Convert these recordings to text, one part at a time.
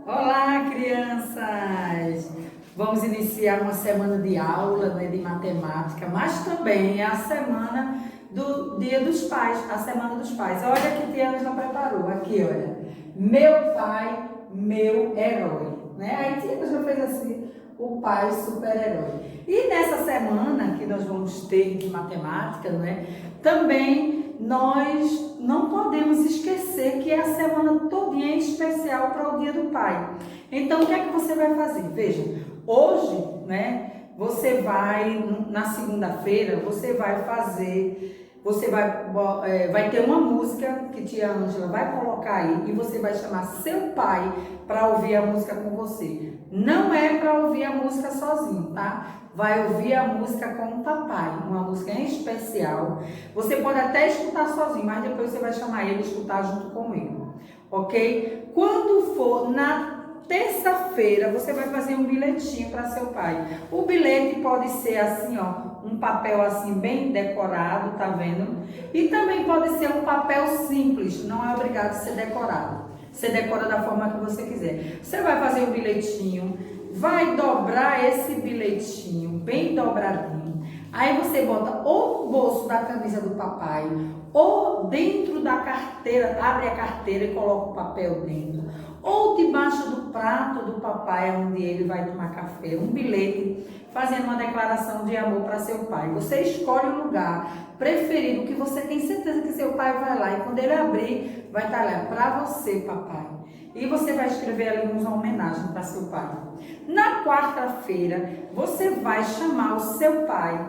Olá, crianças! Vamos iniciar uma semana de aula, né, de matemática, mas também é a semana do Dia dos Pais, a Semana dos Pais. Olha que tia Ângela preparou aqui, olha. Meu pai, meu herói. Né? Aí tia Ângela fez assim, o pai super-herói. E nessa semana que nós vamos ter de matemática, né, também nós não podemos esquecer que é a semana todinha especial para o Dia do Pai. Então, o que é que você vai fazer? Veja, hoje, né, você vai, na segunda-feira, você vai fazer, vai ter uma música que tia Ângela vai colocar aí e você vai chamar seu pai para ouvir a música com você. Não é para ouvir a música sozinho, tá? Vai ouvir a música com o papai, uma música em especial. Você pode até escutar sozinho, mas depois você vai chamar ele e escutar junto comigo, ok? Quando for na terça-feira, você vai fazer um bilhetinho para seu pai. O bilhete pode ser assim, ó, um papel assim bem decorado, tá vendo? E também pode ser um papel simples, não é obrigado a ser decorado. Você decora da forma que você quiser. Você vai fazer um bilhetinho, vai dobrar esse bilhetinho bem dobradinho. Aí você bota ou no bolso da camisa do papai, ou dentro da carteira, abre a carteira e coloca o papel dentro. Ou debaixo do prato do papai, onde ele vai tomar café, um bilhete fazendo uma declaração de amor para seu pai. Você escolhe o lugar preferido que você tem certeza que seu pai vai lá e quando ele abrir, vai estar lá para você, papai. E você vai escrever ali uma homenagem para seu pai. Na quarta-feira, você vai chamar o seu pai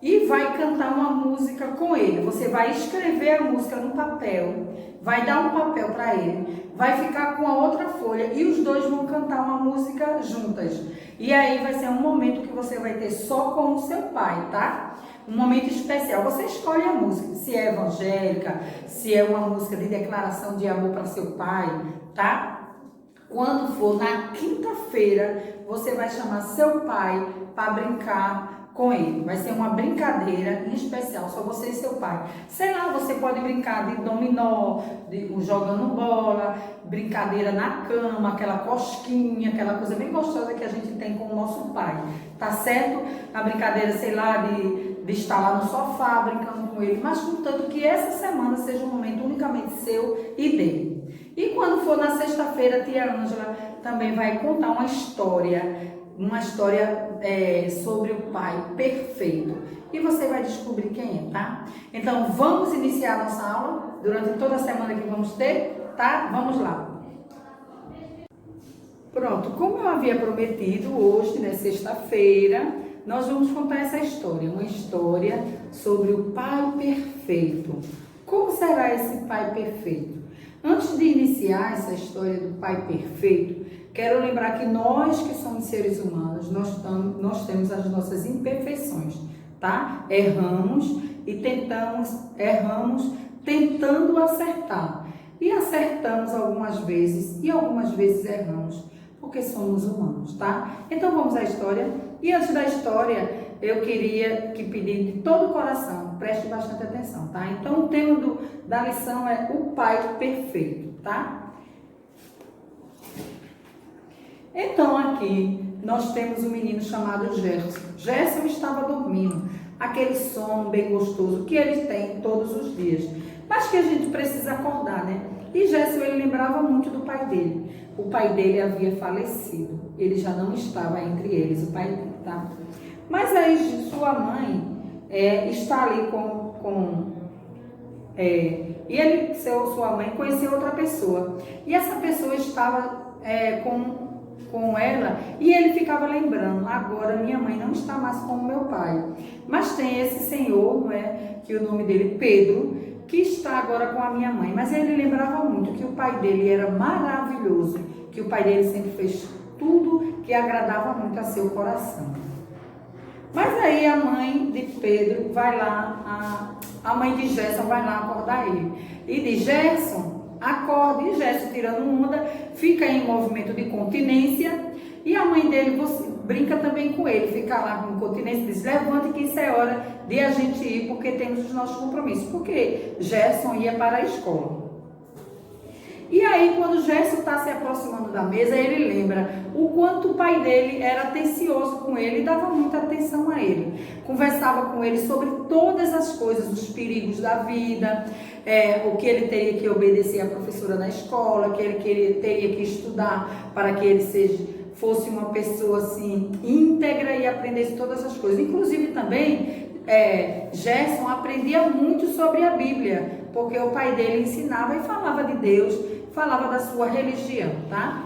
e vai cantar uma música com ele. Você vai escrever a música no papel, vai dar um papel para ele, vai ficar com a outra folha e os dois vão cantar uma música juntas. E aí vai ser um momento que você vai ter só com o seu pai, tá? Um momento especial. Você escolhe a música, se é evangélica, se é uma música de declaração de amor para seu pai, tá? Quando for na quinta-feira, você vai chamar seu pai para brincar com ele. Vai ser uma brincadeira em especial, só você e seu pai. Sei lá, você pode brincar de dominó, jogando bola, brincadeira na cama, aquela cosquinha, aquela coisa bem gostosa que a gente tem com o nosso pai. Tá certo? A brincadeira, sei lá, de estar lá no sofá brincando com ele, mas contanto que essa semana seja um momento unicamente seu e dele. E quando for na sexta-feira, a tia Ângela também vai contar uma história sobre o pai perfeito. E você vai descobrir quem é, tá? Então, vamos iniciar a nossa aula durante toda a semana que vamos ter, tá? Vamos lá. Pronto, como eu havia prometido, hoje, né, sexta-feira, nós vamos contar essa história, uma história sobre o pai perfeito. Como será esse pai perfeito? Antes de iniciar essa história do pai perfeito, quero lembrar que nós que somos seres humanos, nós temos as nossas imperfeições, tá? Erramos tentando acertar. E acertamos algumas vezes e algumas vezes erramos, porque somos humanos, tá? Então vamos à história. E antes da história, eu queria pedir de todo o coração, preste bastante atenção, tá? Então o tema da lição é o pai perfeito, tá? Então aqui nós temos um menino chamado Gerson. Gerson estava dormindo, aquele sono bem gostoso que ele tem todos os dias, mas que a gente precisa acordar, né? E Gerson, ele lembrava muito do pai dele. O pai dele havia falecido, ele já não estava entre eles, o pai dele, tá? Mas aí sua mãe está ali sua mãe conheceu outra pessoa. E essa pessoa estava com ela e ele ficava lembrando, agora minha mãe não está mais com o meu pai. Mas tem esse senhor, não é? Que o nome dele é Pedro, que está agora com a minha mãe. Mas ele lembrava muito que o pai dele era maravilhoso, que o pai dele sempre fez tudo que agradava muito a seu coração. Mas aí a mãe de Pedro vai lá, a mãe de Gerson vai lá acordar ele. E diz, Gerson, acorde. E Gerson, tirando onda, fica em movimento de continência. E a mãe dele brinca também com ele, fica lá com continência e diz, levante que isso é hora de a gente ir, porque temos os nossos compromissos. Porque Gerson ia para a escola. E aí aí, quando Gerson está se aproximando da mesa, ele lembra o quanto o pai dele era atencioso com ele e dava muita atenção a ele. Conversava com ele sobre todas as coisas, os perigos da vida, o que ele teria que obedecer à professora na escola, que ele teria que estudar para que ele fosse uma pessoa assim íntegra e aprendesse todas as coisas. Inclusive também Gerson aprendia muito sobre a Bíblia, porque o pai dele ensinava e falava de Deus, falava da sua religião, tá?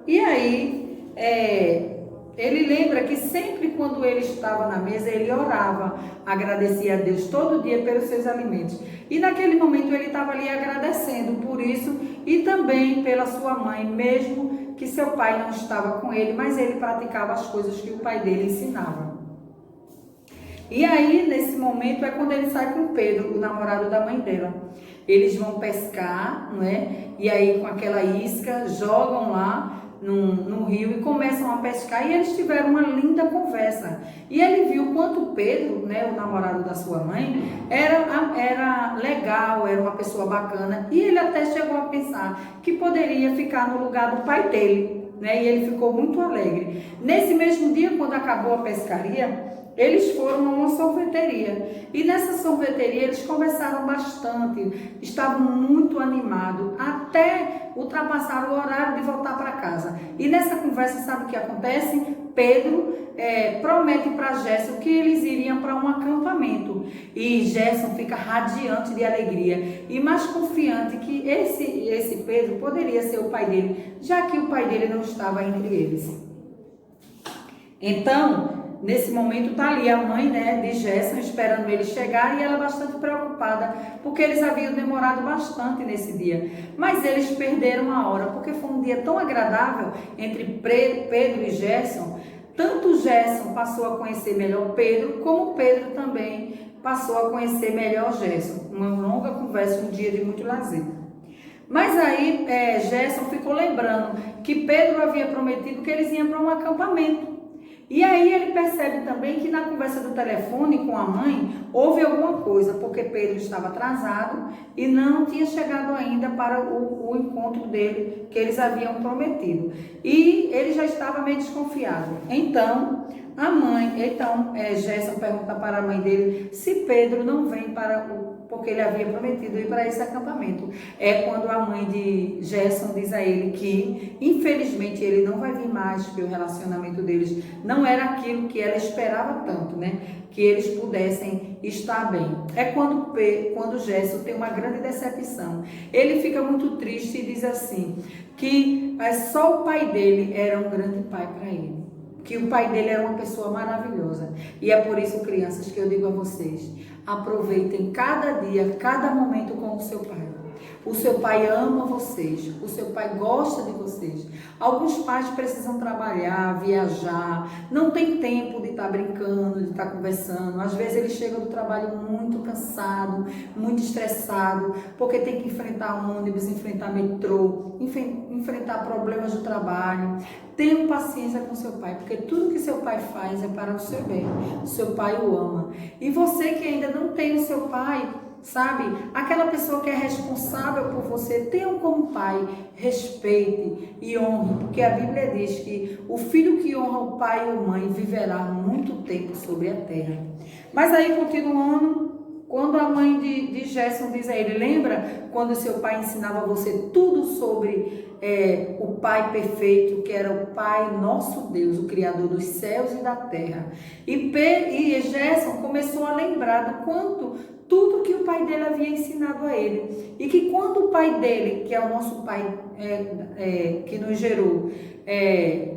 E aí ele lembra que sempre quando ele estava na mesa, ele orava, agradecia a Deus todo dia pelos seus alimentos. E naquele momento ele estava ali agradecendo por isso e também pela sua mãe, mesmo que seu pai não estava com ele, mas ele praticava as coisas que o pai dele ensinava. E aí, nesse momento, é quando ele sai com Pedro, o namorado da mãe dela. Eles vão pescar, não é? E aí, com aquela isca, jogam lá no rio e começam a pescar. E eles tiveram uma linda conversa. E ele viu quanto Pedro, né, o namorado da sua mãe, era legal, era uma pessoa bacana. E ele até chegou a pensar que poderia ficar no lugar do pai dele, né? E ele ficou muito alegre. Nesse mesmo dia, quando acabou a pescaria, eles foram a uma sorveteria e nessa sorveteria eles conversaram bastante, estavam muito animados, até ultrapassar o horário de voltar para casa. E nessa conversa, sabe o que acontece? Pedro promete para Gerson que eles iriam para um acampamento e Gerson fica radiante de alegria e mais confiante que esse Pedro poderia ser o pai dele, já que o pai dele não estava entre eles. Então, nesse momento está ali a mãe, né, de Gerson esperando ele chegar e ela bastante preocupada, porque eles haviam demorado bastante nesse dia. Mas eles perderam a hora, porque foi um dia tão agradável entre Pedro e Gerson. Tanto Gerson passou a conhecer melhor Pedro, como Pedro também passou a conhecer melhor Gerson. Uma longa conversa, um dia de muito lazer. Mas aí Gerson ficou lembrando que Pedro havia prometido que eles iam para um acampamento. E aí ele percebe também que na conversa do telefone com a mãe houve alguma coisa, porque Pedro estava atrasado e não tinha chegado ainda para o encontro dele que eles haviam prometido. E ele já estava meio desconfiado. Então Gerson pergunta para a mãe dele se Pedro não vem porque ele havia prometido ir para esse acampamento. É quando a mãe de Gerson diz a ele que, infelizmente, ele não vai vir mais, porque o relacionamento deles não era aquilo que ela esperava tanto, né? Que eles pudessem estar bem. É quando Gerson tem uma grande decepção. Ele fica muito triste e diz assim, que só o pai dele era um grande pai para ele. Que o pai dele era uma pessoa maravilhosa. E é por isso, crianças, que eu digo a vocês, aproveitem cada dia, cada momento com o seu pai. O seu pai ama vocês, o seu pai gosta de vocês. Alguns pais precisam trabalhar, viajar, não tem tempo de estar brincando, de estar conversando. Às vezes eles chegam do trabalho muito cansado, muito estressado, porque tem que enfrentar ônibus, enfrentar metrô, enfrentar problemas do trabalho. Tenham paciência com seu pai, porque tudo que seu pai faz é para o seu bem. O seu pai o ama. E você que ainda não tem o seu pai, sabe? Aquela pessoa que é responsável por você, tenha como pai, respeite e honre, porque a Bíblia diz que o filho que honra o pai ou mãe viverá muito tempo sobre a terra. Mas aí, continuando, quando a mãe de Gerson diz a ele, lembra quando seu pai ensinava você tudo sobre o Pai perfeito, que era o Pai nosso Deus, o Criador dos céus e da terra. E Gerson começou a lembrar do quanto tudo que o pai dele havia ensinado a ele. E que quando o pai dele, que é o nosso pai que nos gerou,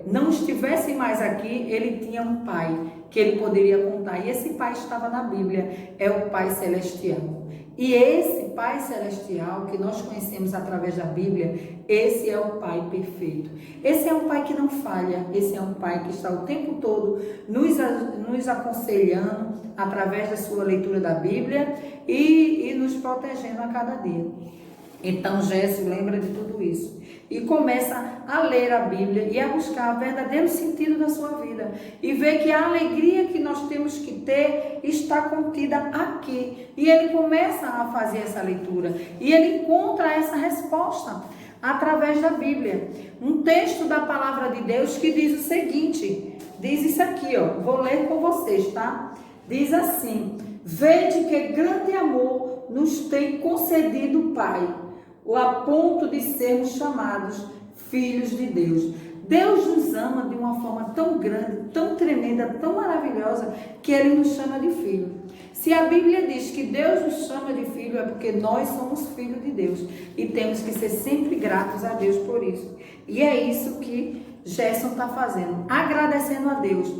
não estivesse mais aqui, ele tinha um pai que ele poderia contar. E esse pai estava na Bíblia, é o Pai Celestial. E esse Pai Celestial, que nós conhecemos através da Bíblia, esse é o Pai perfeito. Esse é um Pai que não falha, esse é um Pai que está o tempo todo nos aconselhando através da sua leitura da Bíblia e nos protegendo a cada dia. Então Gerson lembra de tudo isso e começa a ler a Bíblia e a buscar o verdadeiro sentido da sua vida e ver que a alegria que nós temos que ter está contida aqui. E ele começa a fazer essa leitura e ele encontra essa resposta. através da Bíblia. Um texto da palavra de Deus que diz o seguinte, diz isso aqui, ó, vou ler com vocês, tá? Diz assim: vede que grande amor nos tem concedido o Pai, a ponto de sermos chamados filhos de Deus. Deus nos ama de uma forma tão grande, tão tremenda, tão maravilhosa, que Ele nos chama de filho. Se a Bíblia diz que Deus nos chama de filho, é porque nós somos filhos de Deus. E temos que ser sempre gratos a Deus por isso. E é isso que Gerson está fazendo, agradecendo a Deus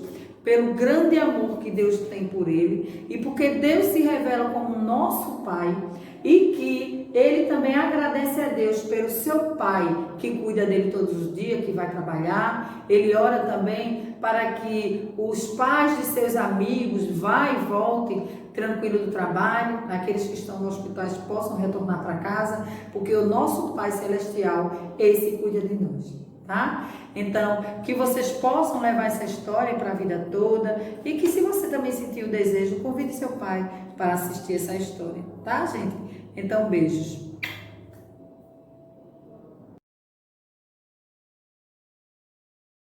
pelo grande amor que Deus tem por ele, e porque Deus se revela como nosso Pai, e que ele também agradece a Deus pelo seu pai, que cuida dele todos os dias, que vai trabalhar. Ele ora também para que os pais de seus amigos vá e voltem tranquilo do trabalho, aqueles que estão nos hospitais possam retornar para casa, porque o nosso Pai Celestial, esse cuida de nós, tá? Então, que vocês possam levar essa história para a vida toda, e que, se você também sentir o desejo, convide seu pai para assistir essa história, tá, gente? Então, beijos.